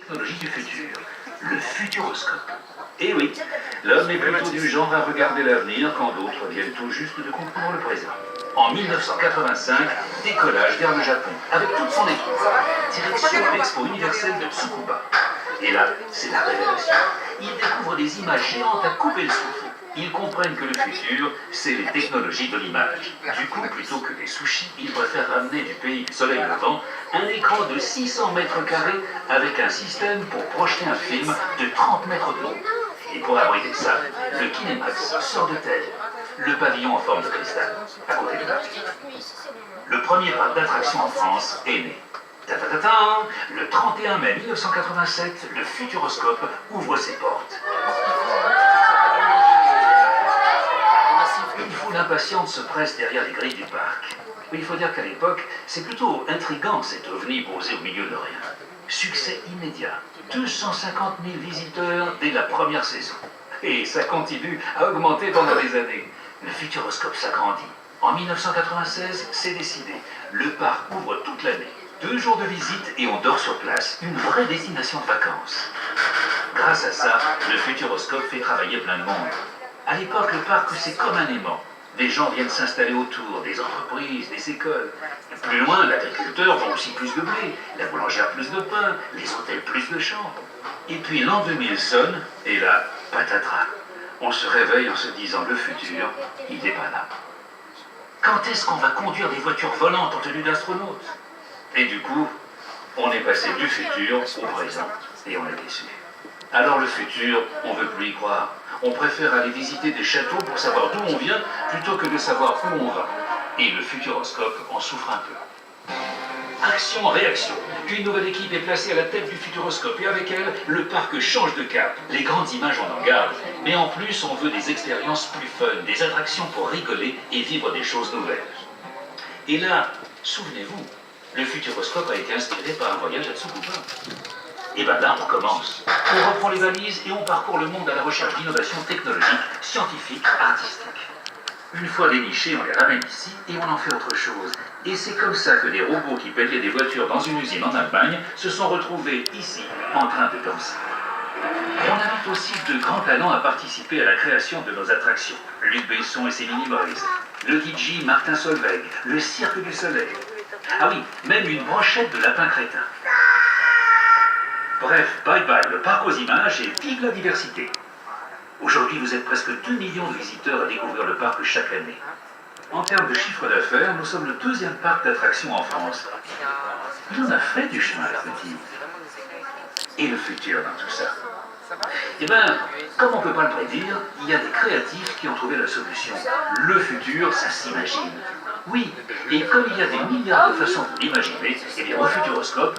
Technologie du futur, le futuroscope. Et oui, l'homme est plutôt du genre à regarder l'avenir quand d'autres viennent tout juste de conclure le présent. En 1985, décollage vers le Japon, avec toute son équipe. Direction l'Expo universelle de Tsukuba. Et là, c'est la révélation. Ils découvrent des images géantes à couper le souffle. Ils comprennent que le futur, c'est les technologies de l'image. Du coup, plutôt que des sushis, ils préfèrent ramener du pays du soleil levant un écran de 600 mètres carrés avec un système pour projeter un film de 30 mètres de haut. Et pour abriter ça, le Kinemax sort de terre. Le pavillon en forme de cristal, à côté de là. Le premier parc d'attractions en France est né. Ta-ta-ta-ta, le 31 mai 1987, le Futuroscope ouvre ses portes. Une foule impatiente se presse derrière les grilles du parc. Il faut dire qu'à l'époque, c'est plutôt intriguant cet ovni posé au milieu de rien. Succès immédiat, 250 000 visiteurs dès la première saison. Et ça continue à augmenter pendant des années. Le Futuroscope s'agrandit. En 1996, c'est décidé. Le parc ouvre toute l'année. 2 jours de visite et on dort sur place. Une vraie destination de vacances. Grâce à ça, le Futuroscope fait travailler plein de monde. À l'époque, le parc, c'est comme un aimant. Des gens viennent s'installer autour, des entreprises, des écoles. Plus loin, l'agriculteur vend aussi plus de blé, la boulangère plus de pain, les hôtels plus de chambres. Et puis l'an 2000 sonne, et là, patatras. On se réveille en se disant le futur, il n'est pas là. Quand est-ce qu'on va conduire des voitures volantes en tenue d'astronaute? Et du coup, on est passé du futur au présent, et on est déçu. Alors le futur, on ne veut plus y croire. On préfère aller visiter des châteaux pour savoir d'où on vient, plutôt que de savoir où on va. Et le Futuroscope en souffre un peu. Action-réaction. Une nouvelle équipe est placée à la tête du Futuroscope et avec elle, le parc change de cap. Les grandes images on en garde, mais en plus on veut des expériences plus fun, des attractions pour rigoler et vivre des choses nouvelles. Et là, souvenez-vous, le Futuroscope a été inspiré par un voyage à Tsukuba. Et bien là, on commence. On reprend les valises et on parcourt le monde à la recherche d'innovations technologiques, scientifiques, artistiques. Une fois dénichés, on les ramène ici et on en fait autre chose. Et c'est comme ça que des robots qui peignaient des voitures dans une usine en Allemagne se sont retrouvés ici, en train de danser. Et on invite aussi de grands talents à participer à la création de nos attractions. Luc Besson et ses Minimoys, le DJ Martin Solveig, le Cirque du Soleil. Ah oui, même une brochette de lapin crétin. Bref, bye bye le parc aux images et vive la diversité. Aujourd'hui, vous êtes presque 2 millions de visiteurs à découvrir le parc chaque année. En termes de chiffre d'affaires, nous sommes le 2e parc d'attractions en France. Il en a fait du chemin, le petit. Et le futur dans tout ça? Eh bien, comme on ne peut pas le prédire, il y a des créatifs qui ont trouvé la solution. Le futur, ça s'imagine. Oui, et comme il y a des milliards de façons de l'imaginer, eh bien au Futuroscope,